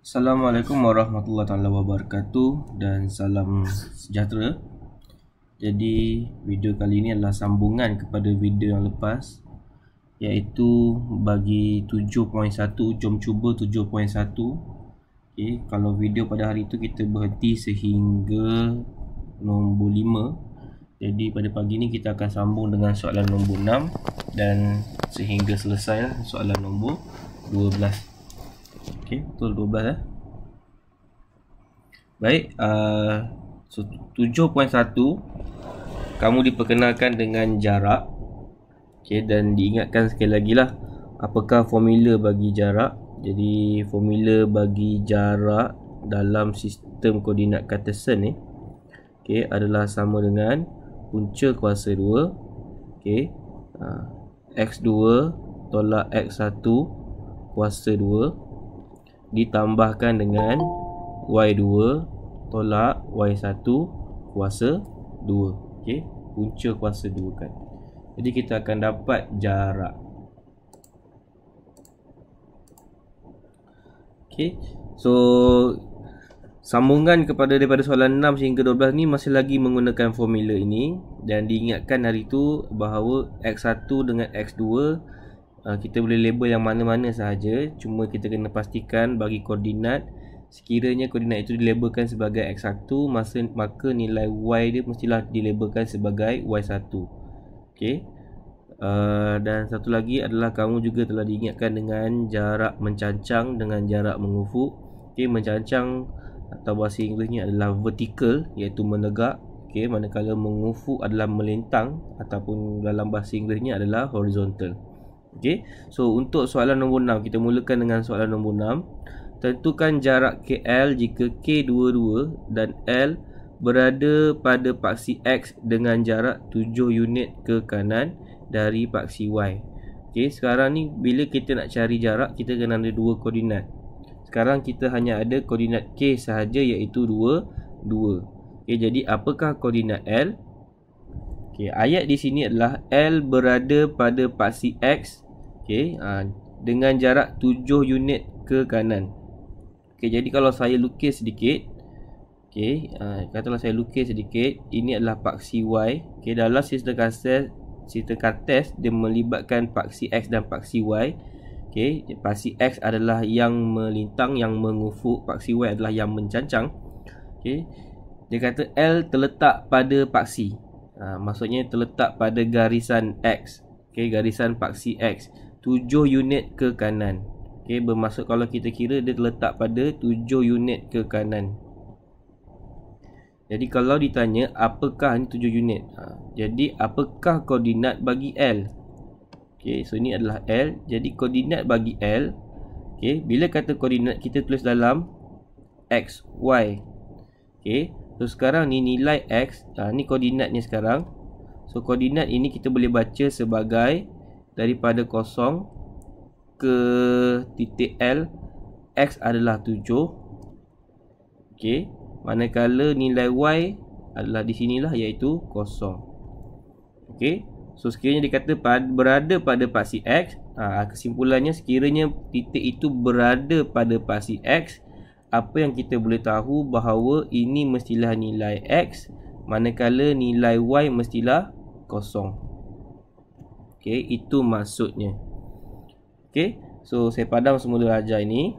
Assalamualaikum warahmatullahi wabarakatuh dan salam sejahtera. Jadi video kali ini adalah sambungan kepada video yang lepas, iaitu bagi 7.1 jom cuba 7.1. Okay, kalau video pada hari itu kita berhenti sehingga nombor 5. Jadi pada pagi ni kita akan sambung dengan soalan nombor 6 dan sehingga selesai soalan nombor 12. Okey, betul 12 Baik, so 7.1 kamu diperkenalkan dengan jarak. Okey, dan diingatkan sekali lagi lah, apakah formula bagi jarak. Jadi formula bagi jarak dalam sistem koordinat Cartesian ni, okey, adalah sama dengan punca kuasa 2, okey, x2 tolak x1 kuasa 2 ditambahkan dengan y2 tolak y1 kuasa 2. Okey, punca kuasa 2 kan. Jadi kita akan dapat jarak. Okey, so sambungan daripada soalan 6 sehingga 12 ni masih lagi menggunakan formula ini. Dan diingatkan hari tu bahawa x1 dengan x2 kita boleh label yang mana-mana sahaja. Cuma kita kena pastikan bagi koordinat, sekiranya koordinat itu dilabelkan sebagai x1, maka nilai y dia mestilah dilabelkan sebagai y1. Okey. Dan satu lagi adalah kamu juga telah diingatkan dengan jarak mencancang dengan jarak mengufuk. Okey, mencancang atau bahasa Inggerisnya adalah vertical, iaitu menegak. Okey, manakala mengufuk adalah melintang, ataupun dalam bahasa Inggerisnya adalah horizontal. Okey, so untuk soalan nombor 6, kita mulakan dengan soalan nombor 6. Tentukan jarak KL jika K22 dan L berada pada paksi X dengan jarak 7 unit ke kanan dari paksi Y. Okey, sekarang ni bila kita nak cari jarak, kita kena ada dua koordinat. Sekarang kita hanya ada koordinat K sahaja, iaitu 2. Okey, jadi apakah koordinat L? Okey, ayat di sini adalah L berada pada paksi X, okey, dengan jarak 7 unit ke kanan. Okey, jadi kalau saya lukis sedikit, okey, katalah saya lukis sedikit, ini adalah paksi Y. Okey, dalam sistem Cartesian dia melibatkan paksi X dan paksi Y. Okey, paksi X adalah yang melintang, yang mengufuk, paksi Y adalah yang mencancang. Okey, dia kata L terletak pada paksi. Maksudnya terletak pada garisan X. Okey, garisan paksi X 7 unit ke kanan. Okey, bermaksud kalau kita kira dia terletak pada 7 unit ke kanan. Jadi kalau ditanya apakah ni 7 unit, jadi apakah koordinat bagi L? Okey, so ini adalah L. Jadi koordinat bagi L, okey, bila kata koordinat kita tulis dalam X, Y. Okey, so sekarang ni nilai X, ni koordinatnya sekarang. So koordinat ini kita boleh baca sebagai daripada 0 ke titik L, X adalah 7. Okey, manakala nilai Y adalah di sinilah, iaitu 0. Okey, so sekiranya dikata berada pada paksi X, kesimpulannya sekiranya titik itu berada pada paksi X, apa yang kita boleh tahu bahawa ini mestilah nilai X, manakala nilai Y mestilah 0. Okey, itu maksudnya. Okey, so saya padam semula ajar ini.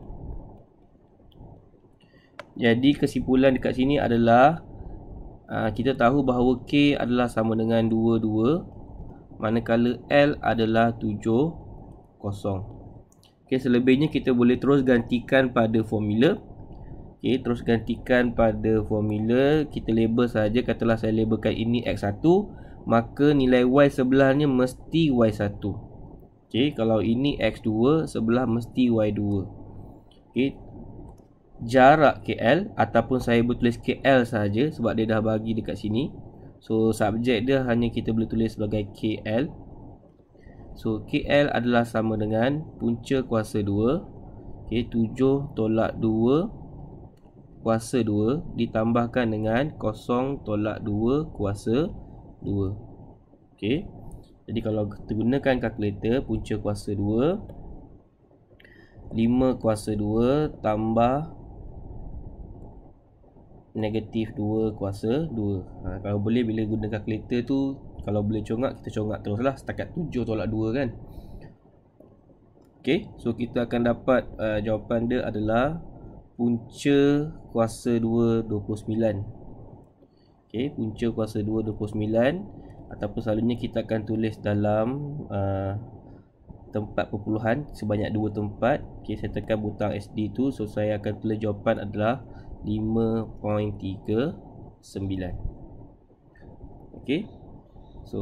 Jadi kesimpulan dekat sini adalah kita tahu bahawa K adalah sama dengan 2, manakala L adalah 7, 0. Okey, selebihnya kita boleh terus gantikan pada formula. Okey, terus gantikan pada formula. Kita label saja, katalah saya labelkan ini X1, maka nilai Y sebelahnya mesti Y1. Okey, kalau ini X2, sebelah mesti Y2. Okey, jarak KL, ataupun saya boleh tulis KL saja sebab dia dah bagi dekat sini. So subjek dia hanya kita boleh tulis sebagai KL. So KL adalah sama dengan punca kuasa 2. Okey, 7 tolak 2 kuasa 2 ditambahkan dengan 0 tolak 2 kuasa 2. Okey, jadi kalau kita gunakan kalkulator, punca kuasa 2 5 kuasa 2 tambah negatif 2 kuasa 2. Kalau boleh bila guna kalkulator tu, kalau boleh congak, kita congak terus lah setakat 7 tolak 2 kan. Okay, so kita akan dapat jawapan dia adalah punca kuasa 2 29. Okay, punca kuasa 2 29, ataupun selalunya kita akan tulis dalam tempat perpuluhan sebanyak 2 tempat. Okay, saya tekan butang SD tu, so saya akan tulis jawapan adalah 5.39. Okay, so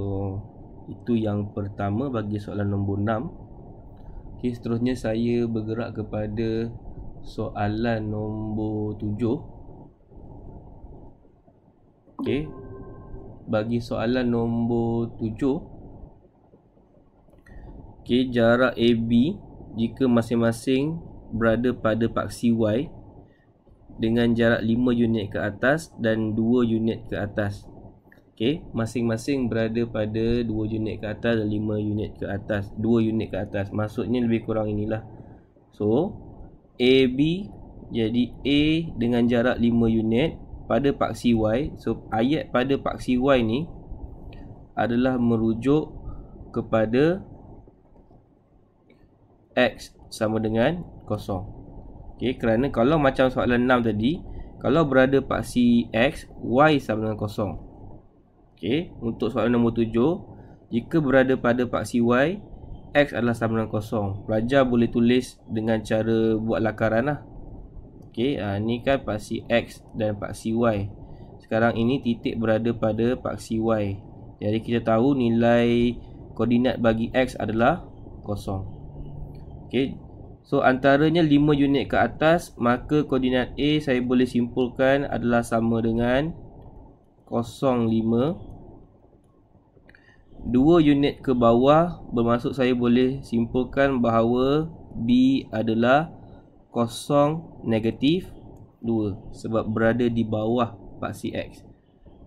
itu yang pertama bagi soalan nombor 6. Okay, seterusnya saya bergerak kepada soalan nombor 7. Okay, bagi soalan nombor 7, okay, jarak AB jika masing-masing berada pada paksi Y dengan jarak 5 unit ke atas dan 2 unit ke atas. Okay, masing-masing berada pada 2 unit ke atas dan 5 unit ke atas, 2 unit ke atas. Maksudnya lebih kurang inilah. So AB jadi A dengan jarak 5 unit pada paksi Y. So ayat pada paksi Y ni adalah merujuk kepada X sama dengan 0. Okay, kerana kalau macam soalan 6 tadi, kalau berada paksi X, Y sama dengan 0. Okay, untuk soalan nombor 7, jika berada pada paksi Y, X adalah sama dengan 0. Pelajar boleh tulis dengan cara buat lakaran lah. Okay, ni kan paksi X dan paksi Y. Sekarang ini titik berada pada paksi Y. Jadi kita tahu nilai koordinat bagi X adalah 0. Okay, so antaranya 5 unit ke atas, maka koordinat A saya boleh simpulkan adalah sama dengan 0,5. 2 unit ke bawah bermaksud saya boleh simpulkan bahawa B adalah 0 negatif 2 sebab berada di bawah paksi X.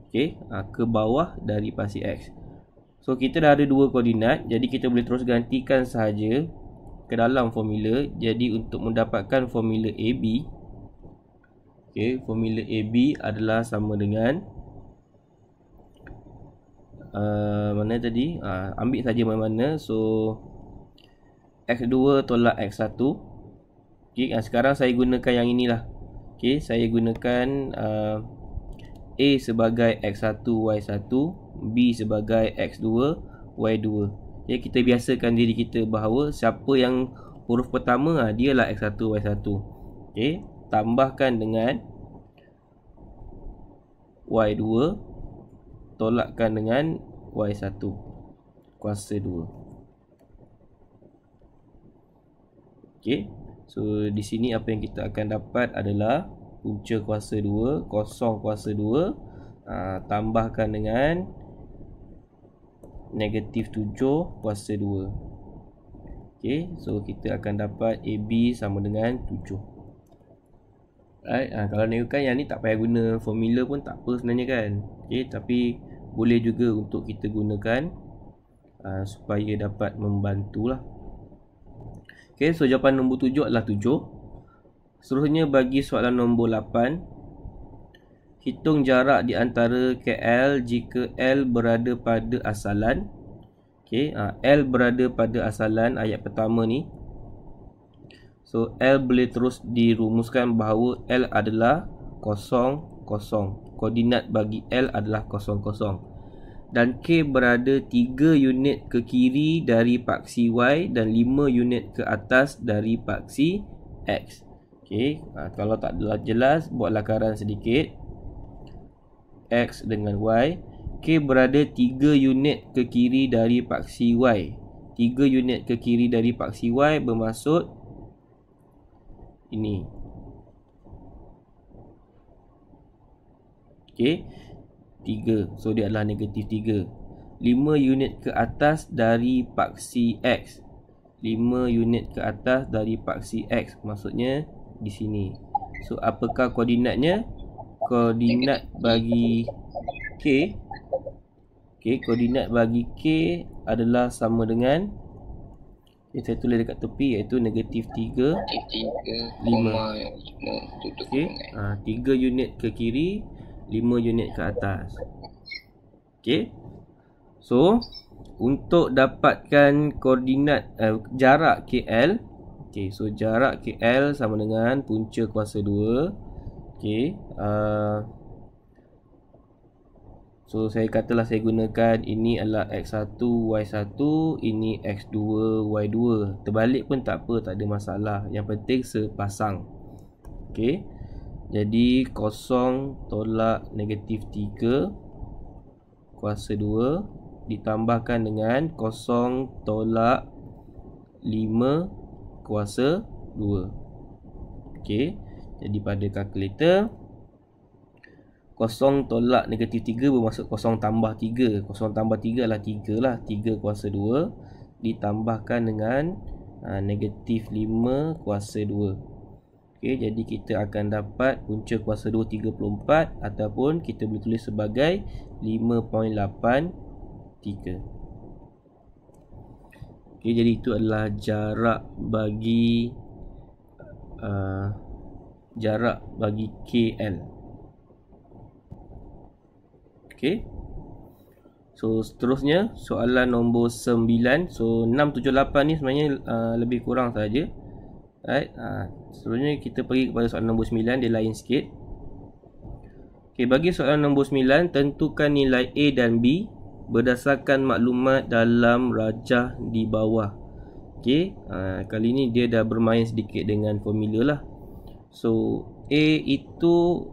Okay, ke bawah dari paksi X. So kita dah ada 2 koordinat, jadi kita boleh terus gantikan sahaja ke dalam formula. Jadi untuk mendapatkan formula AB, okay, formula AB adalah sama dengan mana tadi? Ambil saja mana-mana. So X2 tolak X1. Okay, sekarang saya gunakan yang inilah. Okay, saya gunakan A sebagai X1 Y1, B sebagai X2 Y2. Okay, kita biasakan diri kita bahawa siapa yang huruf pertama dialah X1 Y1. Okay, tambahkan dengan Y2 tolakkan dengan Y1 kuasa 2. Okay, so di sini apa yang kita akan dapat adalah punca kuasa 2, kosong kuasa 2, tambahkan dengan negatif 7 kuasa 2. Okay, so kita akan dapat AB sama dengan 7. Right, kalau nak yang ni tak payah guna formula pun tak apa sebenarnya kan. Okay, tapi boleh juga untuk kita gunakan supaya dapat membantulah. Okay, so jawapan nombor 7 adalah 7. Seterusnya bagi soalan nombor 8, hitung jarak di antara KL jika L berada pada asalan. Okay, L berada pada asalan ayat pertama ni. So L boleh terus dirumuskan bahawa L adalah 0, 0. Koordinat bagi L adalah 0, 0. Dan K berada 3 unit ke kiri dari paksi Y dan 5 unit ke atas dari paksi X. Okay, kalau tak jelas, buat lakaran sedikit. X dengan Y. K berada 3 unit ke kiri dari paksi Y. 3 unit ke kiri dari paksi Y bermaksud ini. Okay, 3. So dia adalah negatif 3. 5 unit ke atas dari paksi X. 5 unit ke atas dari paksi X. Maksudnya di sini. So apakah koordinatnya? Koordinat bagi K. Okay, koordinat bagi K adalah sama dengan Saya tulis dekat tepi iaitu negatif 3, 5. Okey, 3 unit ke kiri, 5 unit ke atas. Okey. So, untuk dapatkan koordinat jarak KL, okey, so jarak KL sama dengan punca kuasa 2. Okey, so saya katalah saya gunakan ini adalah X1, Y1, ini X2, Y2. Terbalik pun tak apa, tak ada masalah. Yang penting sepasang. Okey. Jadi 0 tolak negatif 3 kuasa 2 ditambahkan dengan 0 tolak 5 kuasa 2. Okey. Jadi pada kalkulator 0 tolak negatif 3 bermaksud 0 tambah 3. 0 tambah 3 adalah 3 lah. 3 kuasa 2 ditambahkan dengan negatif 5 kuasa 2. Okey, jadi kita akan dapat punca kuasa 2 34 ataupun kita boleh tulis sebagai 5.83. Okey, jadi itu adalah jarak bagi KL. Okey. So seterusnya soalan nombor 9. So 6, 7, 8 ni sebenarnya lebih kurang saja. Right. Seterusnya kita pergi kepada soalan nombor 9, dia lain sikit. Okey, bagi soalan nombor 9, tentukan nilai A dan B berdasarkan maklumat dalam rajah di bawah. Okey, kali ni dia dah bermain sedikit dengan formula lah. So A itu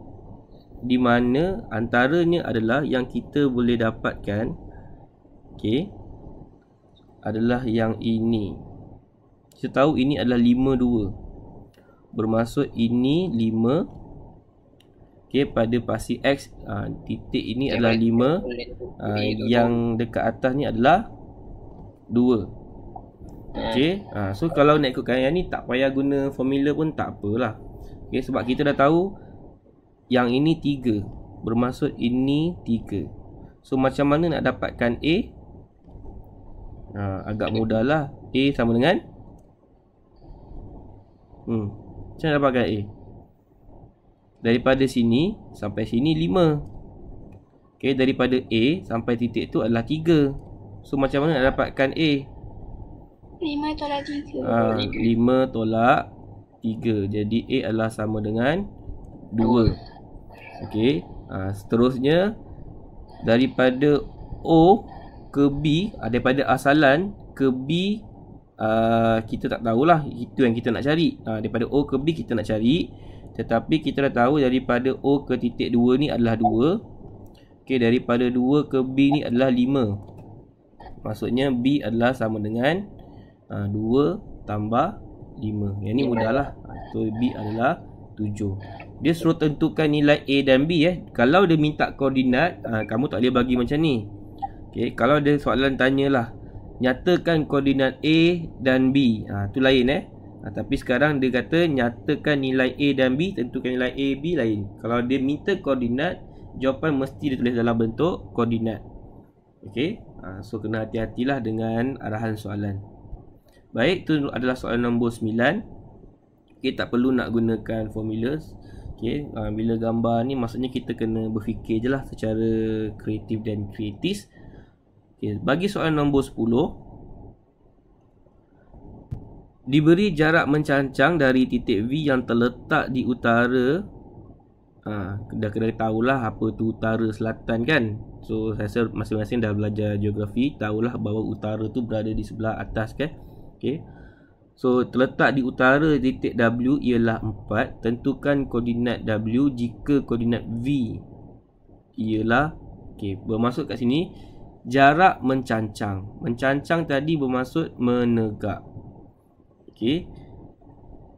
di mana antaranya adalah yang kita boleh dapatkan, okey, adalah yang ini. Kita tahu ini adalah 52. Bermaksud ini 5. Okey, pada pasti X, titik ini adalah 5. Yang dekat atas ni adalah 2. Okey, so kalau nak ikutkan yang ni tak payah guna formula pun tak apalah. Okey, sebab kita dah tahu yang ini 3. Bermaksud ini 3. So macam mana nak dapatkan A? Agak mudah lah. A sama dengan macam mana dapatkan A? Daripada sini sampai sini 5. Okay, daripada A sampai titik tu adalah 3. So macam mana nak dapatkan A? 5 tolak 3. 5 tolak 3. Jadi A adalah sama dengan 2. Okey, seterusnya daripada O ke B, daripada asalan ke B, kita tak tahulah, itu yang kita nak cari. Daripada O ke B kita nak cari, tetapi kita dah tahu daripada O ke titik 2 ni adalah 2. Okey, daripada 2 ke B ni adalah 5. Maksudnya B adalah sama dengan 2 tambah 5. Yang ni mudahlah. So B adalah 7. Dia suruh tentukan nilai A dan B. Kalau dia minta koordinat, kamu tak boleh bagi macam ni. Okay, kalau dia soalan tanyalah, nyatakan koordinat A dan B, tu lain tapi sekarang dia kata nyatakan nilai A dan B, tentukan nilai A, B lain. Kalau dia minta koordinat, jawapan mesti ditulis dalam bentuk koordinat. Okay, so kena hati-hatilah dengan arahan soalan. Baik, itu adalah soalan nombor 9. Okay, tak perlu nak gunakan formula. Okay, bila gambar ni maksudnya kita kena berfikir je lah secara kreatif dan kritis. Okay, bagi soalan nombor 10, diberi jarak mencancang dari titik V yang terletak di utara. Dah kena tahulah apa tu utara selatan kan. So saya rasa masing-masing dah belajar geografi, tahulah bahawa utara tu berada di sebelah atas kan. Okay, so terletak di utara titik W ialah 4. Tentukan koordinat W jika koordinat V ialah, okey, bermaksud kat sini jarak mencancang. Mencancang tadi bermaksud menegak. Okey,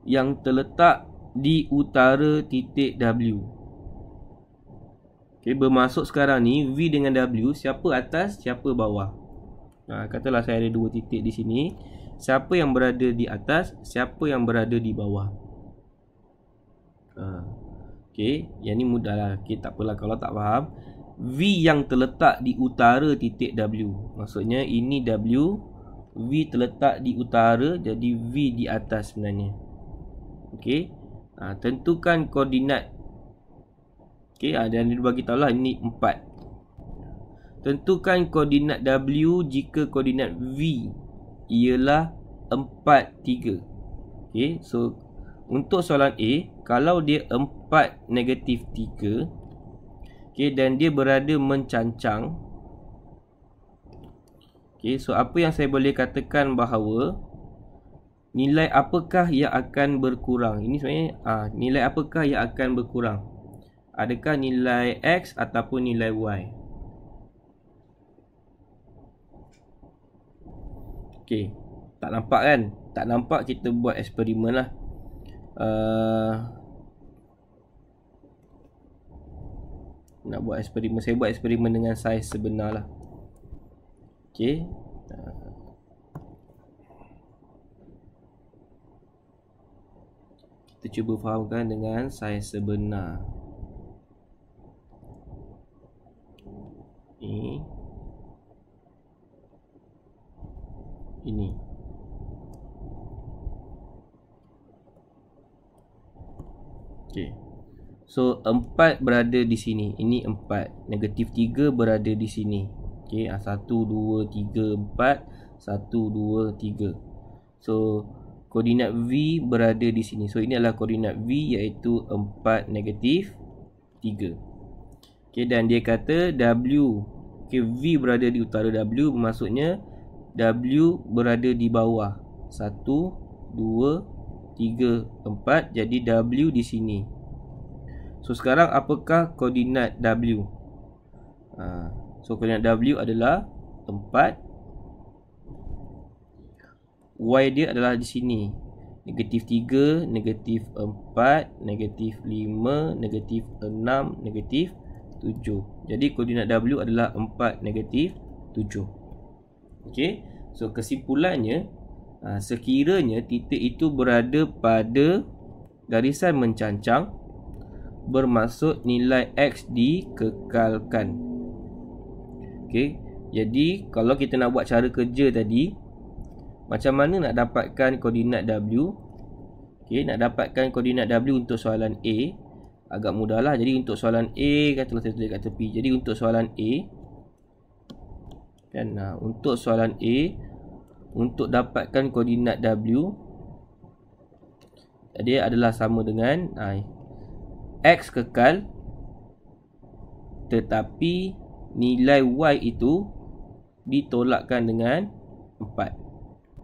yang terletak di utara titik W. Okey, bermaksud sekarang ni V dengan W, siapa atas, siapa bawah. Katalah saya ada 2 titik di sini. Siapa yang berada di atas, siapa yang berada di bawah. Okey, yang ni mudah lah. Okey, tak apalah kalau tak faham. V yang terletak di utara titik W, maksudnya ini W, V terletak di utara, jadi V di atas sebenarnya. Okey. Tentukan koordinat. Okey, dan dia bagi tahu lah ini 4. Tentukan koordinat W jika koordinat V ialah 4, 3. Okey, so untuk soalan A, kalau dia 4, negatif 3, okey, dan dia berada mencancang. Okey, so apa yang saya boleh katakan bahawa nilai apakah yang akan berkurang? Ini sebenarnya nilai apakah yang akan berkurang? Adakah nilai X ataupun nilai Y? Okey, tak nampak kan? Tak nampak, kita buat eksperimen lah. Nak buat eksperimen, saya buat eksperimen dengan saiz sebenar lah. Okey. Kita cuba fahamkan dengan saiz sebenar. Ini. Okey. So 4 berada di sini. Ini 4. Negatif 3 berada di sini. Okey, 1 2 3 4, 1 2 3. So koordinat V berada di sini. So ini adalah koordinat V, iaitu 4 negatif 3. Okey, dan dia kata W, okey, V berada di utara W, bermaksudnya W berada di bawah. 1 2 3 4, jadi W di sini. So sekarang apakah koordinat W? So koordinat W adalah 4. Y dia adalah di sini. Negatif 3, negatif 4, negatif 5, negatif 6, negatif 7. Jadi koordinat W adalah 4, negatif 7. Okey. So kesimpulannya, sekiranya titik itu berada pada garisan mencancang, bermaksud nilai X dikekalkan. Okey. Jadi kalau kita nak buat cara kerja tadi, macam mana nak dapatkan koordinat W? Okey, nak dapatkan koordinat W untuk soalan A agak mudahlah. Jadi untuk soalan A, katalah saya tulis kat tepi. Jadi untuk soalan A kan, untuk soalan A, untuk dapatkan koordinat W, dia adalah sama dengan X kekal, tetapi nilai Y itu ditolakkan dengan 4.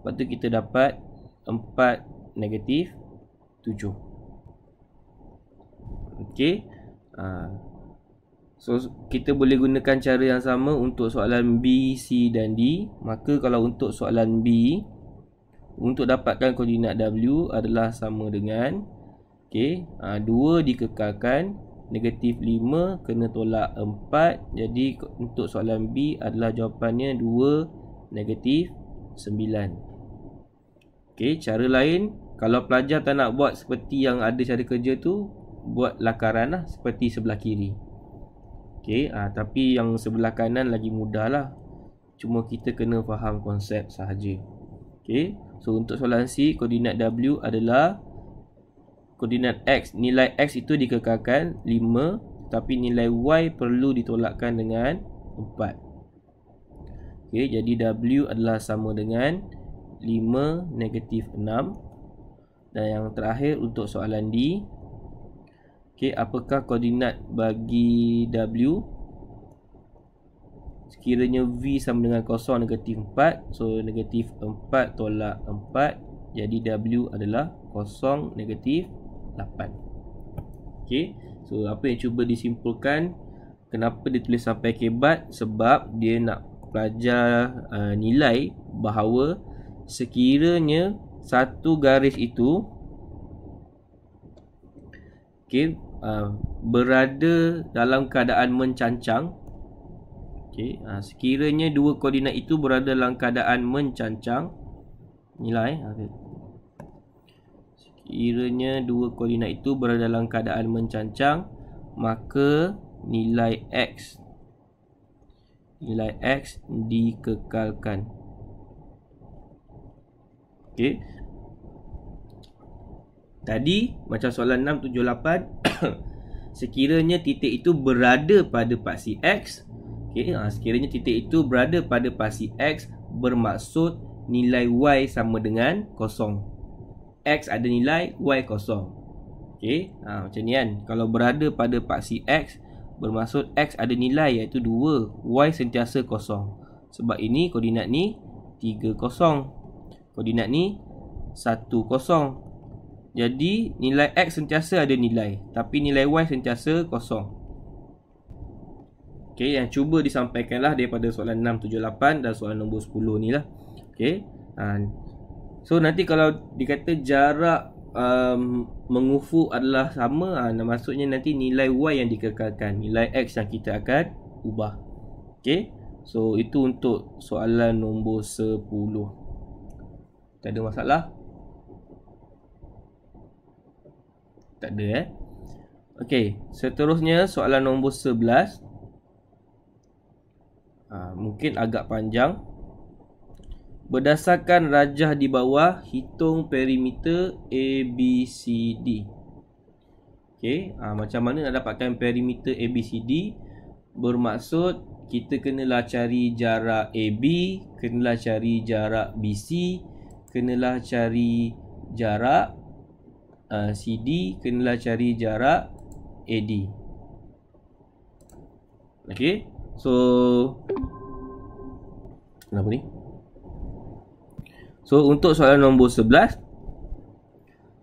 Lepas tu kita dapat 4 negatif 7. Okey. So kita boleh gunakan cara yang sama untuk soalan B, C dan D. Maka kalau untuk soalan B, untuk dapatkan koordinat W adalah sama dengan 2 dikekalkan, negatif 5 kena tolak 4. Jadi untuk soalan B adalah jawapannya 2 negatif 9. Okey, cara lain, kalau pelajar tak nak buat seperti yang ada cara kerja tu, buat lakaran lah, seperti sebelah kiri. Okey, tapi yang sebelah kanan lagi mudah lah. Cuma kita kena faham konsep sahaja. Okey, so untuk soalan C, koordinat W adalah koordinat X. Nilai X itu dikekalkan 5, tapi nilai Y perlu ditolakkan dengan 4. Okey, jadi W adalah sama dengan 5 negatif 6. Dan yang terakhir untuk soalan D, okey, apakah koordinat bagi W? Sekiranya V sama dengan 0, negatif 4. So negatif 4 tolak 4, jadi W adalah 0, negatif 8. Okey, so apa yang cuba disimpulkan, kenapa dia tulis sampai kebat? Sebab dia nak pelajar nilai bahawa sekiranya satu garis itu berada dalam keadaan mencancang. Sekiranya dua koordinat itu berada dalam keadaan mencancang, nilai sekiranya dua koordinat itu berada dalam keadaan mencancang, maka nilai X dikekalkan. Okey. Tadi macam soalan 6, 7, 8 sekiranya titik itu berada pada paksi X. Okey, sekiranya titik itu berada pada paksi X bermaksud nilai Y sama dengan kosong. X ada nilai, Y kosong. Okey, macam ni kan. Kalau berada pada paksi X bermaksud X ada nilai iaitu 2, Y sentiasa kosong. Sebab ini koordinat ni 3, kosong. Koordinat ni 1, kosong. Jadi nilai X sentiasa ada nilai, tapi nilai Y sentiasa kosong. Okey, yang cuba disampaikanlah daripada soalan 6, 7, 8 dan soalan nombor 10 ni lah. Okey. So nanti kalau dikata jarak mengufuk adalah sama, maksudnya nanti nilai Y yang dikekalkan, nilai X yang kita akan ubah. Okey. So itu untuk soalan nombor 10. Tak ada masalah? Tak ada Okey, seterusnya soalan nombor 11. Mungkin agak panjang. Berdasarkan rajah di bawah, hitung perimeter ABCD. Okey, macam mana nak dapatkan perimeter ABCD? Bermaksud kita kenalah cari jarak AB, kenalah cari jarak BC, kenalah cari jarak CD, kenalah cari jarak AD. Okey. So kenapa ni? So untuk soalan nombor 11,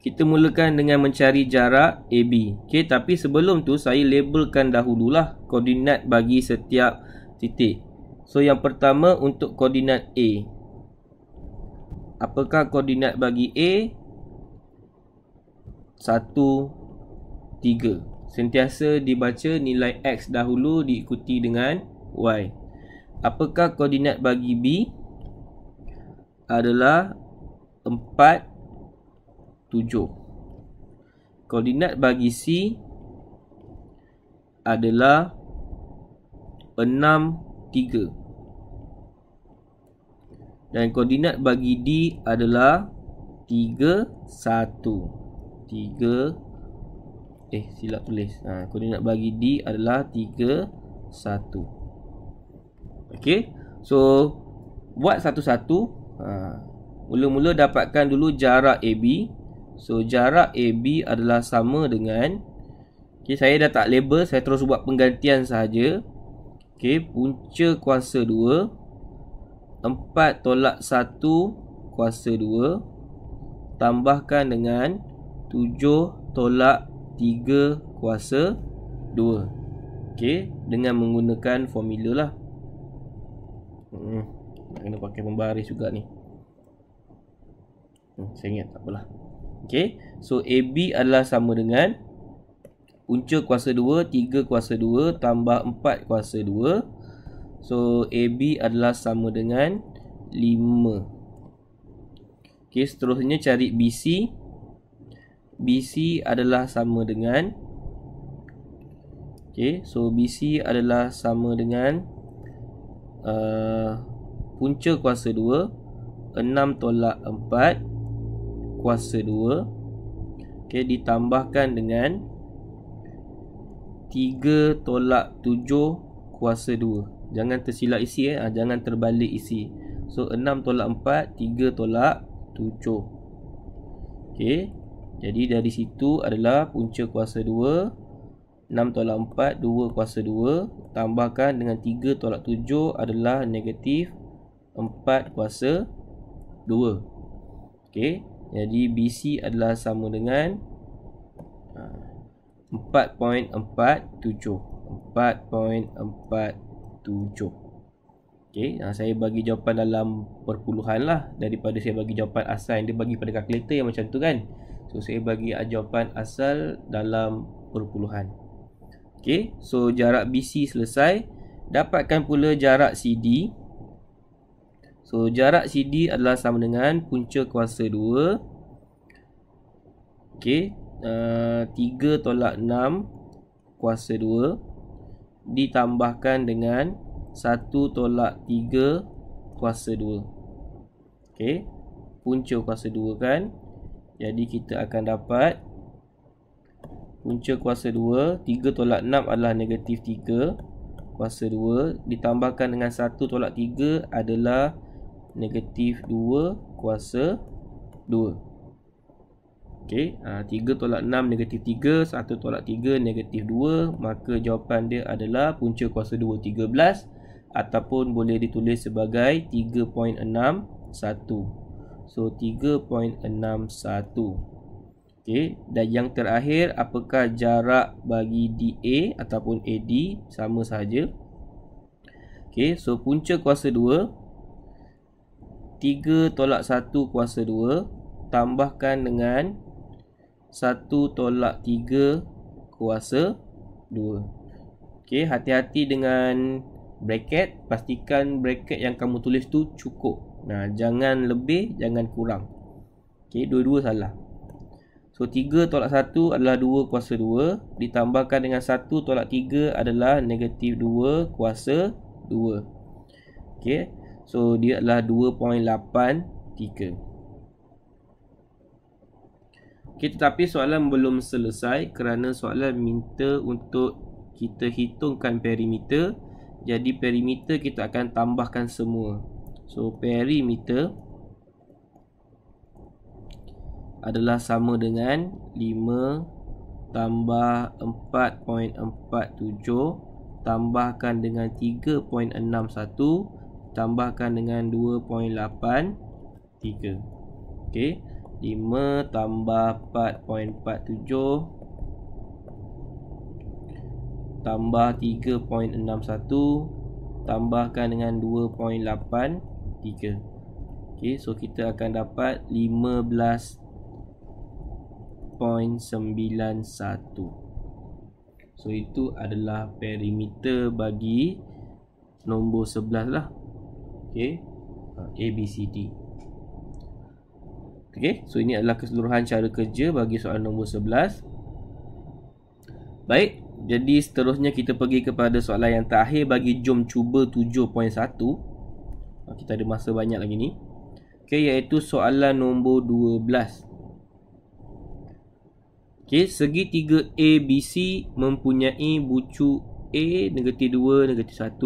kita mulakan dengan mencari jarak AB. Okey, tapi sebelum tu saya labelkan dahululah koordinat bagi setiap titik. So yang pertama untuk koordinat A. Apakah koordinat bagi A? 1, 3. Sentiasa dibaca nilai X dahulu diikuti dengan Y. Apakah koordinat bagi B? Adalah 4, 7. Koordinat bagi C adalah 6, 3. Dan koordinat bagi D adalah 3, 1. Silap tulis. Koordinat bagi D adalah 3, 1. Okey. So buat satu-satu. Mula-mula dapatkan dulu jarak AB. So jarak AB adalah sama dengan, okey, saya dah tak label, saya terus buat penggantian sahaja. Okey, punca kuasa 2 4 tolak 1 kuasa 2 tambahkan dengan 7 tolak 3 kuasa 2. Okey, dengan menggunakan formula lah. Nak kena pakai pembaris juga ni. Saya ingat, tak apalah. Okey, so AB adalah sama dengan punca kuasa 2, 3 kuasa 2 tambah 4 kuasa 2. So AB adalah sama dengan 5. Okey, seterusnya cari BC. BC adalah sama dengan, okey, so BC adalah sama dengan punca kuasa 2 6 tolak 4 kuasa 2, okey, ditambahkan dengan 3 tolak 7 kuasa 2. Jangan tersilap isi, jangan terbalik isi. So 6 tolak 4, 3 tolak 7. Okey, jadi dari situ adalah punca kuasa 2 6 tolak 4, 2 kuasa 2 tambahkan dengan 3 tolak 7 adalah negatif 4 kuasa 2. Okey, jadi BC adalah sama dengan 4.47. 4.47. Okey, saya bagi jawapan dalam perpuluhan lah, daripada saya bagi jawapan asal yang dia bagi pada kalkulator yang macam tu kan. So saya bagi jawapan asal dalam perpuluhan. Okey, so jarak BC selesai. Dapatkan pula jarak CD. So jarak CD adalah sama dengan punca kuasa 2. Okey, 3 tolak 6 kuasa 2 ditambahkan dengan 1 tolak 3 kuasa 2. Okey, punca kuasa 2 kan. Jadi kita akan dapat punca kuasa 2, 3 tolak 6 adalah negatif 3 kuasa 2 ditambahkan dengan 1 tolak 3 adalah negatif 2 kuasa 2. Okey, 3 tolak 6 negatif 3, 1 tolak 3 negatif 2. Maka jawapan dia adalah punca kuasa 2 13 ataupun boleh ditulis sebagai 3.61. So 3.61. Okey, dan yang terakhir, apakah jarak bagi DA ataupun AD? Sama sahaja. Okey, so punca kuasa 2 3 tolak 1 kuasa 2 tambahkan dengan 1 tolak 3 kuasa 2. Okey, hati-hati dengan bracket. Pastikan bracket yang kamu tulis tu cukup. Nah, jangan lebih, jangan kurang. Okey, dua-dua salah. So 3 tolak 1 adalah 2 kuasa 2 ditambahkan dengan 1 tolak 3 adalah negatif 2 kuasa 2. Okey, so dia adalah 2.83. Okay, tetapi soalan belum selesai kerana soalan minta untuk kita hitungkan perimeter. Jadi perimeter kita akan tambahkan semua. So perimeter adalah sama dengan 5 tambah 4.47 tambahkan dengan 3.61 tambahkan dengan 2.83. Okey, 5 tambah 4.47 tambah 3.61 tambahkan dengan 2.83. Okey, so kita akan dapat 15.91. So itu adalah perimeter bagi nombor 11 lah. Okey, ABCD. Okey, so ini adalah keseluruhan cara kerja bagi soalan nombor 11. Baik, jadi seterusnya kita pergi kepada soalan yang terakhir bagi jom cuba 7.1. Kita ada masa banyak lagi ni. Okey, iaitu soalan nombor 12. Okey, segitiga ABC mempunyai bucu A negatif 2 negatif 1,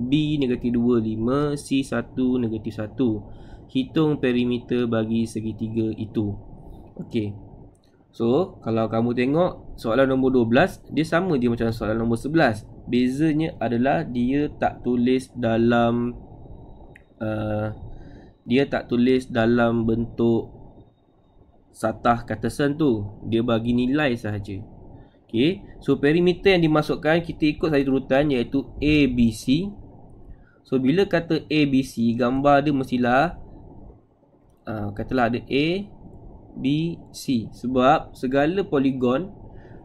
B negatif 2 5, C 1 negatif 1. Hitung perimeter bagi segitiga itu. Okey, so kalau kamu tengok soalan nombor 12, dia sama je macam soalan nombor 11. Bezanya adalah dia tak tulis dalam bentuk satah Cartesian tu. Dia bagi nilai sahaja. Okey, so perimeter yang dimasukkan kita ikut saja urutan iaitu ABC. So bila kata ABC, gambar dia mestilah katalah ada A, B, C. Sebab segala poligon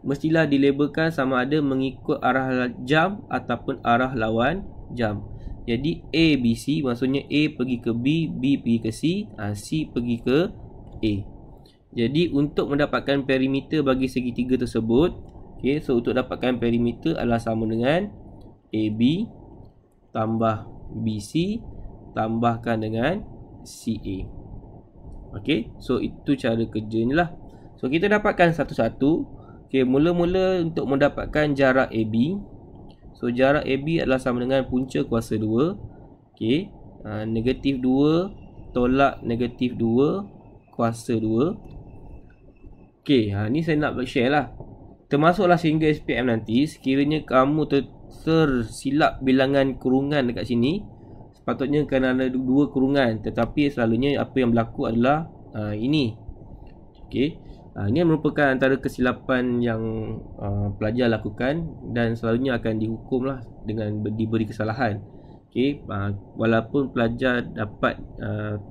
mestilah dilabelkan sama ada mengikut arah jam ataupun arah lawan jam. Jadi A, B, C maksudnya A pergi ke B, B pergi ke C, C pergi ke A. Jadi untuk mendapatkan perimeter bagi segitiga tersebut, okay, so untuk dapatkan perimeter adalah sama dengan AB tambah BC tambahkan dengan CA. Okey, so itu cara kerjanya lah. So kita dapatkan satu-satu. Okey, mula-mula untuk mendapatkan jarak AB. So jarak AB adalah sama dengan punca kuasa 2. Okey, negatif 2 tolak negatif 2 kuasa 2. Okey, ni saya nak share lah. Termasuklah sehingga SPM nanti, sekiranya kamu tersilap bilangan kurungan dekat sini, sepatutnya kena ada 2 kurungan, tetapi selalunya apa yang berlaku adalah ini. Okey, ini merupakan antara kesilapan yang pelajar lakukan dan selalunya akan dihukum lah dengan diberi kesalahan. Okey, walaupun pelajar dapat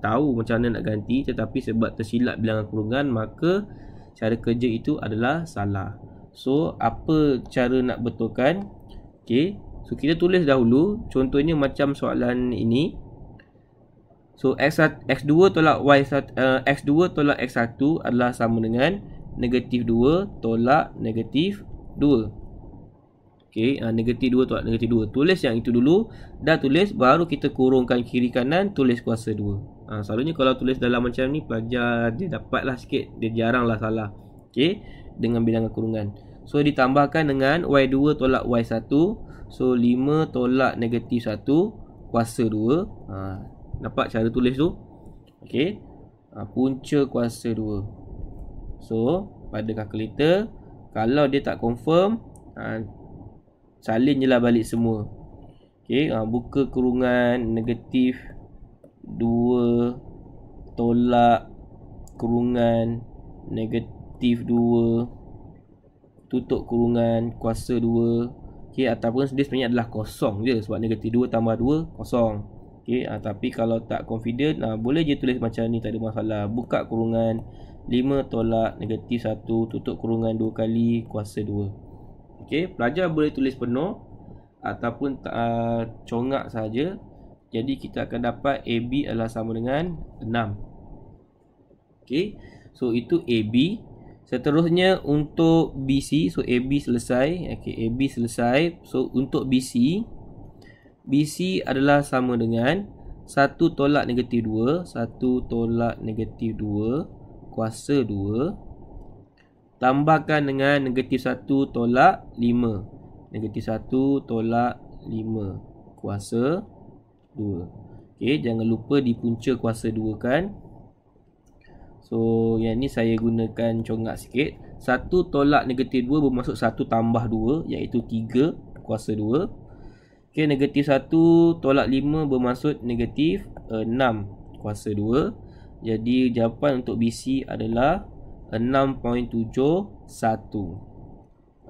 tahu macam mana nak ganti, tetapi sebab tersilap bilangan kurungan, maka cara kerja itu adalah salah. So apa cara nak betulkan? Okey, so kita tulis dahulu. Contohnya macam soalan ini. So x2 tolak y1, x2 tolak x1 adalah sama dengan negatif 2 tolak negatif 2. Okey, negatif 2 tolak negatif 2. Tulis yang itu dulu. Dah tulis, baru kita kurungkan kiri kanan, tulis kuasa 2. Selalunya kalau tulis dalam macam ni, pelajar dia dapatlah sikit. Dia jaranglah salah. Okey, dengan bilangan kurungan. So, ditambahkan dengan Y2 tolak Y1. So, 5 tolak negatif 1 kuasa 2. Nampak cara tulis tu? Okey, punca kuasa 2. So, pada kalkulator, kalau dia tak confirm, salin je lah balik semua. Okey, buka kurungan negatif 2 tolak kurungan negatif 2 tutup kurungan kuasa 2. Okey, ataupun dia sebenarnya adalah kosong je sebab negatif 2 tambah 2 kosong. Okey, tapi kalau tak confident, boleh je tulis macam ni, tak ada masalah. Buka kurungan 5 tolak negatif 1 tutup kurungan 2 kali kuasa 2. Okey, pelajar boleh tulis penuh ataupun congak saja. Jadi kita akan dapat AB adalah sama dengan 6. Okey, so itu AB. Seterusnya untuk BC, so AB selesai. Okey, AB selesai. So untuk BC adalah sama dengan 1 tolak negatif 2, 1 tolak negatif 2 kuasa 2 tambahkan dengan negatif 1 tolak 5. Negatif 1 tolak 5 kuasa 2. Okey, jangan lupa dipunca kuasa 2 kan. So, yang ni saya gunakan congak sikit. 1 tolak negatif 2 bermaksud 1 tambah 2, iaitu 3 kuasa 2. Okey, negatif 1 tolak 5 bermaksud negatif 6 kuasa 2. Jadi, jawapan untuk BC adalah 6.71.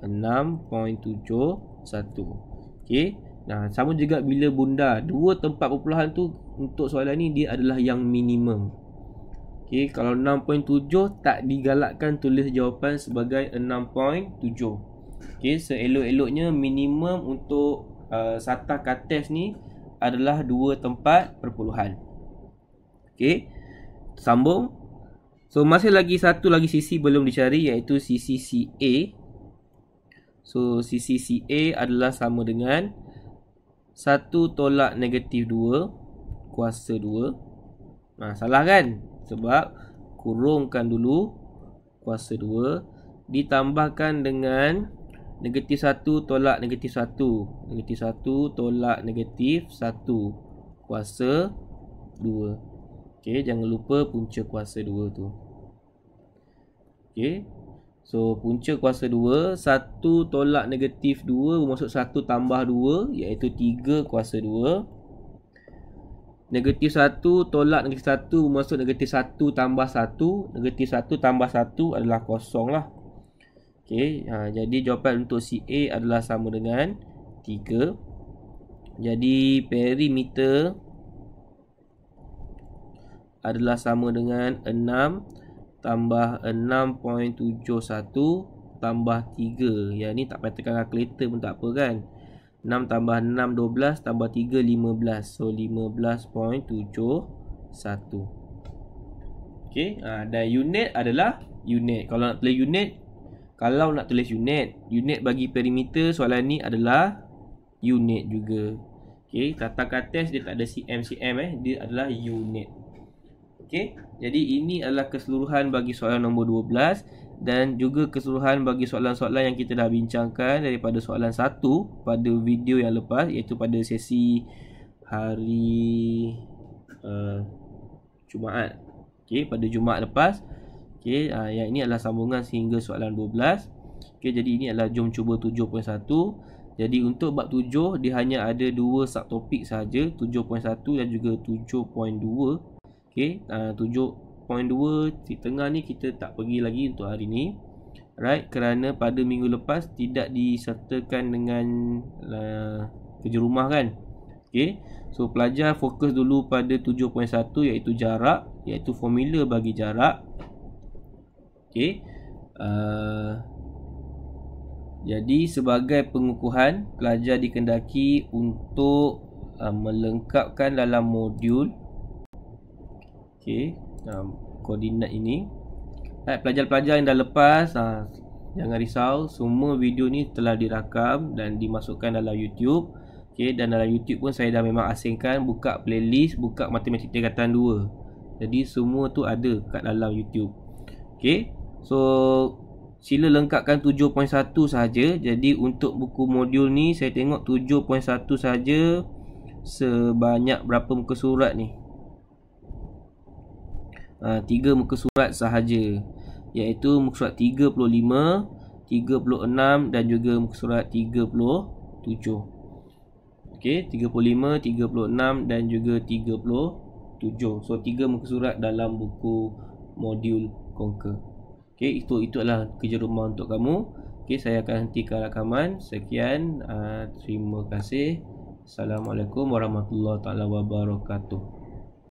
6.71. Okey. Sama juga bila bunda 2 tempat perpuluhan tu, untuk soalan ni dia adalah yang minimum. Okey, kalau 6.7 tak digalakkan tulis jawapan sebagai 6.7. Okey, seelok-eloknya minimum untuk SATA KATES ni adalah 2 tempat perpuluhan. Okey. Sambung. So, masih lagi satu lagi sisi belum dicari, iaitu sisi CA. So, sisi CA adalah sama dengan 1 tolak negatif 2 kuasa 2. Salah kan? Sebab kurungkan dulu kuasa 2 ditambahkan dengan negatif 1 tolak negatif 1. Negatif 1 tolak negatif 1 kuasa 2. Okey, jangan lupa punca kuasa 2 tu. Okey. So, punca kuasa 2, 1 tolak negatif 2 bermaksud 1 tambah 2, iaitu 3 kuasa 2. Negatif 1 tolak negatif 1 bermaksud negatif 1 tambah 1. Negatif 1 tambah 1 adalah kosong lah. Okey, jadi jawapan untuk CA adalah sama dengan 3. Jadi, perimeter adalah sama dengan 6 tambah 6.71 tambah 3. Yang ni tak payah tekan kalkulator pun tak apa kan. 6 tambah 6 12 tambah 3 15. So 15.71. Okey, dan unit adalah unit. Kalau nak tulis unit bagi perimeter soalan ni adalah unit juga. Okey, tata KATES dia tak ada cm, dia adalah unit. Okey, jadi ini adalah keseluruhan bagi soalan nombor 12 dan juga keseluruhan bagi soalan-soalan yang kita dah bincangkan daripada soalan 1 pada video yang lepas, iaitu pada sesi hari Jumaat. Okey, pada Jumaat lepas. Okey, yang ini adalah sambungan sehingga soalan 12. Okey, jadi ini adalah jom cuba 7.1. Jadi untuk bab 7 dia hanya ada 2 subtopik sahaja, 7.1 dan juga 7.2. Okey, 7.2 di tengah ni kita tak pergi lagi untuk hari ni. Right, kerana pada minggu lepas tidak disertakan dengan kerja rumah kan. Okey, so pelajar fokus dulu pada 7.1 iaitu jarak, iaitu formula bagi jarak. Okey, jadi sebagai pengukuhan, pelajar dikendaki untuk melengkapkan dalam modul koordinat ini. Pelajar-pelajar yang dah lepas, Jangan risau, semua video ni telah dirakam dan dimasukkan dalam YouTube. Okay, dan dalam YouTube pun saya dah memang asingkan, buka playlist, buka matematik tingkatan 2. Jadi semua tu ada kat dalam YouTube. Okay, so sila lengkapkan 7.1 sahaja. Jadi untuk buku modul ni saya tengok 7.1 sahaja sebanyak berapa muka surat ni? 3 muka surat sahaja, iaitu muka surat 35, 36 dan juga muka surat 37. Okey, 35, 36 dan juga 37. So 3 muka surat dalam buku modul Conquer. Okey, itu adalah kerja rumah untuk kamu. Okey, saya akan hentikan rakaman. Sekian, terima kasih. Assalamualaikum warahmatullahi taala wabarakatuh.